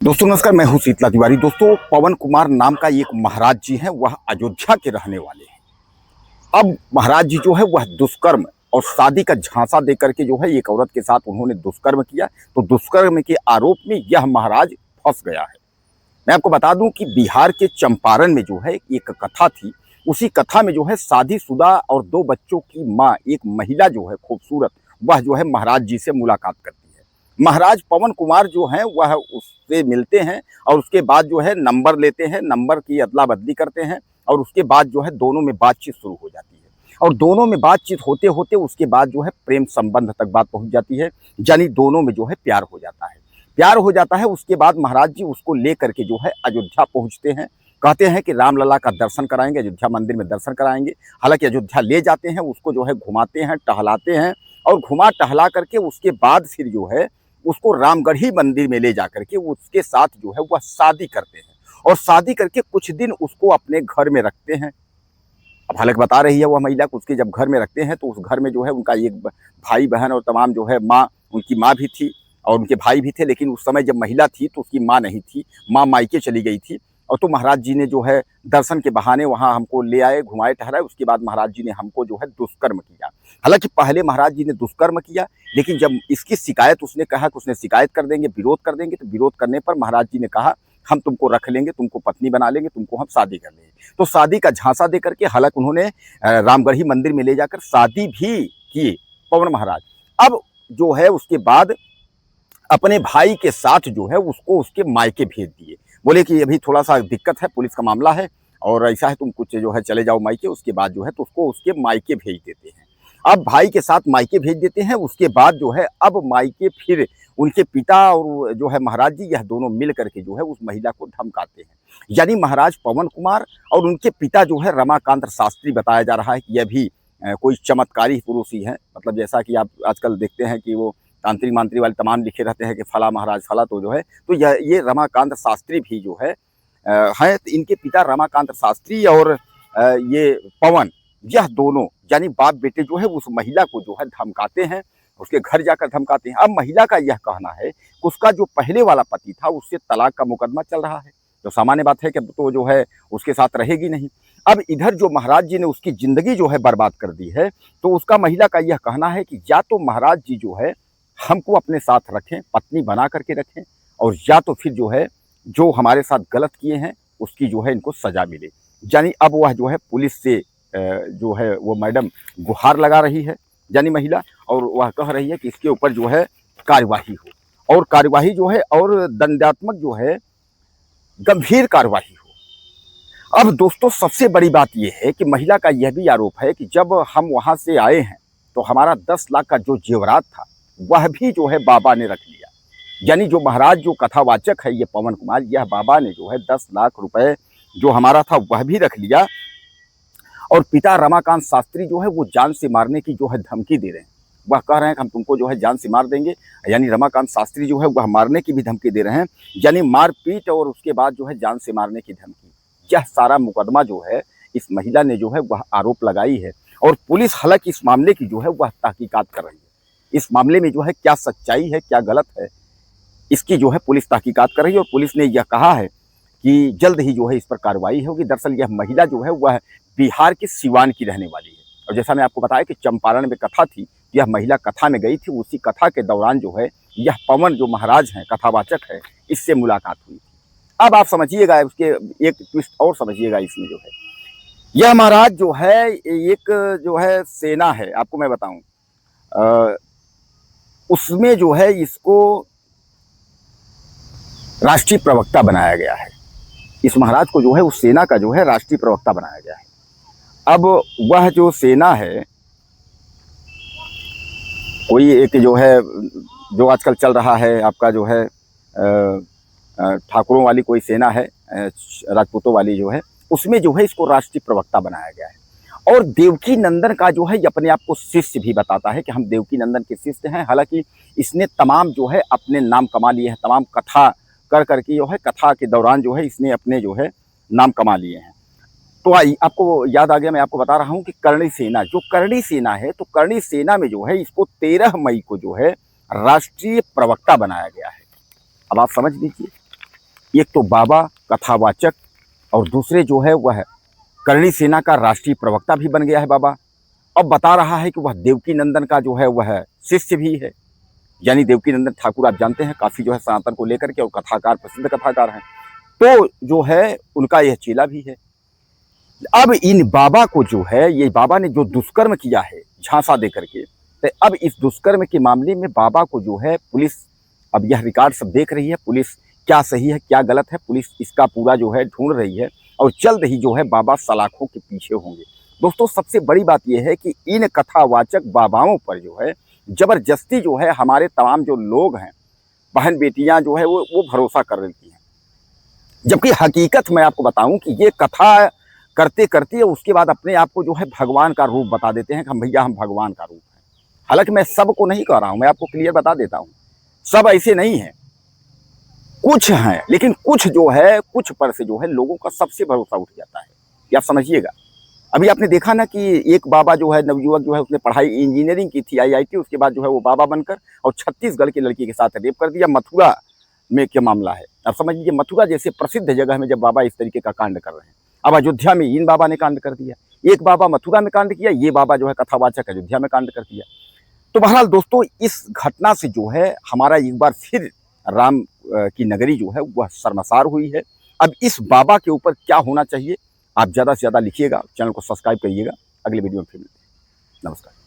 दोस्तों नमस्कार, मैं हूं शीतला तिवारी। दोस्तों, पवन कुमार नाम का एक महाराज जी हैं, वह अयोध्या के रहने वाले हैं। अब महाराज जी जो है वह दुष्कर्म और शादी का झांसा देकर के जो है एक औरत के साथ उन्होंने दुष्कर्म किया। तो दुष्कर्म के आरोप में यह महाराज फंस गया है। मैं आपको बता दूं कि बिहार के चंपारण में जो है एक कथा थी। उसी कथा में जो है शादीशुदा और 2 बच्चों की माँ, एक महिला जो है खूबसूरत, वह जो है महाराज जी से मुलाकात करती है। महाराज पवन कुमार जो हैं वह उससे मिलते हैं और उसके बाद जो है नंबर लेते हैं, नंबर की अदला बदली करते हैं और उसके बाद जो है दोनों में बातचीत शुरू हो जाती है। और दोनों में बातचीत होते होते उसके बाद जो है प्रेम संबंध तक बात पहुंच जाती है, यानी दोनों में जो है प्यार हो जाता है। प्यार हो जाता है, उसके बाद महाराज जी उसको लेकर के जो है अयोध्या पहुंचते हैं। कहते हैं कि रामलला का दर्शन कराएंगे, अयोध्या मंदिर में दर्शन कराएंगे। हालांकि अयोध्या ले जाते हैं, उसको जो है घुमाते हैं, टहलाते हैं और घुमा टहला करके उसके बाद फिर जो है उसको रामगढ़ी मंदिर में ले जाकर के उसके साथ जो है वह शादी करते हैं और शादी करके कुछ दिन उसको अपने घर में रखते हैं। अब हालांकि बता रही है वह महिला को, उसके जब घर में रखते हैं तो उस घर में जो है उनका एक भाई बहन और तमाम जो है माँ, उनकी माँ भी थी और उनके भाई भी थे। लेकिन उस समय जब महिला थी तो उसकी माँ नहीं थी, माँ मायके चली गई थी। और तो महाराज जी ने जो है दर्शन के बहाने वहाँ हमको ले आए, घुमाए टहराए। उसके बाद महाराज जी ने हमको जो है दुष्कर्म किया। हालांकि पहले महाराज जी ने दुष्कर्म किया, लेकिन जब इसकी शिकायत उसने कहा कि उसने शिकायत कर देंगे, विरोध कर देंगे, तो विरोध करने पर महाराज जी ने कहा हम तुमको रख लेंगे, तुमको पत्नी बना लेंगे, तुमको हम शादी कर लेंगे। तो शादी का झांसा दे करके हालांकि उन्होंने रामगढ़ी मंदिर में ले जाकर शादी भी की पवन महाराज। अब जो है उसके बाद अपने भाई के साथ जो है उसको उसके मायके भेज दिए। बोले कि अभी थोड़ा सा दिक्कत है, पुलिस का मामला है और ऐसा है तुम कुछ जो है चले जाओ मायके। उसके बाद जो है तो उसको उसके मायके भेज देते हैं। अब भाई के साथ मायके भेज देते हैं। उसके बाद जो है अब मायके फिर उनके पिता और जो है महाराज जी, यह दोनों मिल करके जो है उस महिला को धमकाते हैं। यानी महाराज पवन कुमार और उनके पिता जो है रमाकांत शास्त्री, बताया जा रहा है कि यह भी कोई चमत्कारी पुरुष ही है। मतलब जैसा कि आप आजकल देखते हैं कि वो तांत्रिक मांत्री वाले तमाम लिखे रहते हैं कि फला महाराज फला, तो जो है तो ये रमाकांत शास्त्री भी जो है हैं। तो इनके पिता रमाकांत शास्त्री और ये पवन, यह दोनों यानी बाप बेटे जो है उस महिला को जो है धमकाते हैं, उसके घर जाकर धमकाते हैं। अब महिला का यह कहना है कि उसका जो पहले वाला पति था उससे तलाक का मुकदमा चल रहा है, तो सामान्य बात है कि तो जो है उसके साथ रहेगी नहीं। अब इधर जो महाराज जी ने उसकी जिंदगी जो है बर्बाद कर दी है, तो उसका महिला का यह कहना है कि या तो महाराज जी जो है हमको अपने साथ रखें, पत्नी बना करके रखें, और या तो फिर जो है जो हमारे साथ गलत किए हैं उसकी जो है इनको सजा मिले। यानी अब वह जो है पुलिस से जो है वो मैडम गुहार लगा रही है, यानी महिला, और वह कह रही है कि इसके ऊपर जो है कार्यवाही हो और कार्यवाही जो है और दंडात्मक जो है गंभीर कार्यवाही हो। अब दोस्तों सबसे बड़ी बात यह है कि महिला का यह भी आरोप है कि जब हम वहां से आए हैं तो हमारा 10 लाख का जो जेवरात था वह भी जो है बाबा ने रख लिया। यानी जो महाराज जो कथावाचक है ये पवन कुमार, यह बाबा ने जो है 10 लाख रुपए जो हमारा था वह भी रख लिया। और पिता रमाकांत शास्त्री जो है वो जान से मारने की जो है धमकी दे रहे हैं। वह कह रहे हैं कि हम तुमको जो है जान से मार देंगे, यानी रमाकांत शास्त्री जो है वह मारने की भी धमकी दे रहे हैं, यानी मारपीट और उसके बाद जो है जान से मारने की धमकी। यह सारा मुकदमा जो है इस महिला ने जो है वह आरोप लगाई है और पुलिस हालांकि इस मामले की जो है वह तहकीकात कर रही है। इस मामले में जो है क्या सच्चाई है, क्या गलत है, इसकी जो है पुलिस तहकीकात कर रही है। और पुलिस ने यह कहा है कि जल्द ही जो है इस पर कार्रवाई होगी। दरअसल यह महिला जो है वह बिहार के सिवान की रहने वाली है और जैसा मैं आपको बताया कि चंपारण में कथा थी, यह महिला कथा में गई थी। उसी कथा के दौरान जो है यह पवन जो महाराज हैं, कथावाचक है, इससे मुलाकात हुई थी। अब आप समझिएगा, उसके एक ट्विस्ट और समझिएगा इसमें जो है, यह महाराज जो है एक जो है सेना है, आपको मैं बताऊं उसमें जो है इसको राष्ट्रीय प्रवक्ता बनाया गया है। इस महाराज को जो है उस सेना का जो है राष्ट्रीय प्रवक्ता बनाया गया है। अब वह जो सेना है, कोई एक जो है जो आजकल चल रहा है आपका जो है ठाकुरों वाली कोई सेना है, राजपूतों वाली जो है, उसमें जो है इसको राष्ट्रीय प्रवक्ता बनाया गया है। और देवकी नंदन का जो है अपने आप को शिष्य भी बताता है कि हम देवकी नंदन के शिष्य हैं। हालांकि इसने तमाम जो है अपने नाम कमा लिए हैं, तमाम कथा कर करके जो है कथा के दौरान जो है इसने अपने जो है नाम कमा लिए हैं। तो आपको याद आ गया, मैं आपको बता रहा हूं कि करणी सेना, जो करणी सेना है, तो करणी सेना में जो है इसको 13 मई को जो है राष्ट्रीय प्रवक्ता बनाया गया है। अब आप समझ लीजिए एक तो बाबा कथावाचक और दूसरे जो है वह करणी सेना का राष्ट्रीय प्रवक्ता भी बन गया है बाबा। अब बता रहा है कि वह देवकी नंदन का जो है वह शिष्य भी है। यानी देवकी नंदन ठाकुर आप जानते हैं काफी जो है सनातन को लेकर के और कथाकार, प्रसिद्ध कथाकार हैं, तो जो है उनका यह चेला भी है। अब इन बाबा को जो है, ये बाबा ने जो दुष्कर्म किया है झांसा दे करके, तो अब इस दुष्कर्म के मामले में बाबा को जो है पुलिस, अब यह रिकॉर्ड सब देख रही है पुलिस, क्या सही है क्या गलत है, पुलिस इसका पूरा जो है ढूंढ रही है और जल्द ही जो है बाबा सलाखों के पीछे होंगे। दोस्तों सबसे बड़ी बात यह है कि इन कथावाचक बाबाओं पर जो है जबरदस्ती जो है हमारे तमाम जो लोग हैं, बहन बेटियां जो है वो भरोसा कर रही हैं। जबकि हकीकत मैं आपको बताऊं कि ये कथा करते करते उसके बाद अपने आप को जो है भगवान का रूप बता देते हैं कि हम भैया हम भगवान का रूप हैं। हालांकि मैं सबको नहीं कह रहा हूं, मैं आपको क्लियर बता देता हूं, सब ऐसे नहीं हैं, कुछ हैं, लेकिन कुछ जो है कुछ पर से जो है लोगों का सबसे भरोसा उठ जाता है, ये आप समझिएगा। अभी आपने देखा ना कि एक बाबा जो है नवयुवक जो है उसने पढ़ाई इंजीनियरिंग की थी आईआईटी, उसके बाद जो है वो बाबा बनकर और छत्तीसगढ़ की लड़की के साथ रेप कर दिया। मथुरा में क्या मामला है, अब समझ लीजिए मथुरा जैसे प्रसिद्ध जगह में जब बाबा इस तरीके का कांड कर रहे हैं। अब अयोध्या में इन बाबा ने कांड कर दिया, एक बाबा मथुरा में कांड किया, ये बाबा जो है कथावाचक अयोध्या में कांड कर दिया। तो बहरहाल दोस्तों इस घटना से जो है हमारा एक बार फिर राम की नगरी जो है वह शर्मसार हुई है। अब इस बाबा के ऊपर क्या होना चाहिए, आप ज़्यादा से ज़्यादा लिखिएगा, चैनल को सब्सक्राइब करिएगा। अगले वीडियो में फिर मिलते हैं। नमस्कार।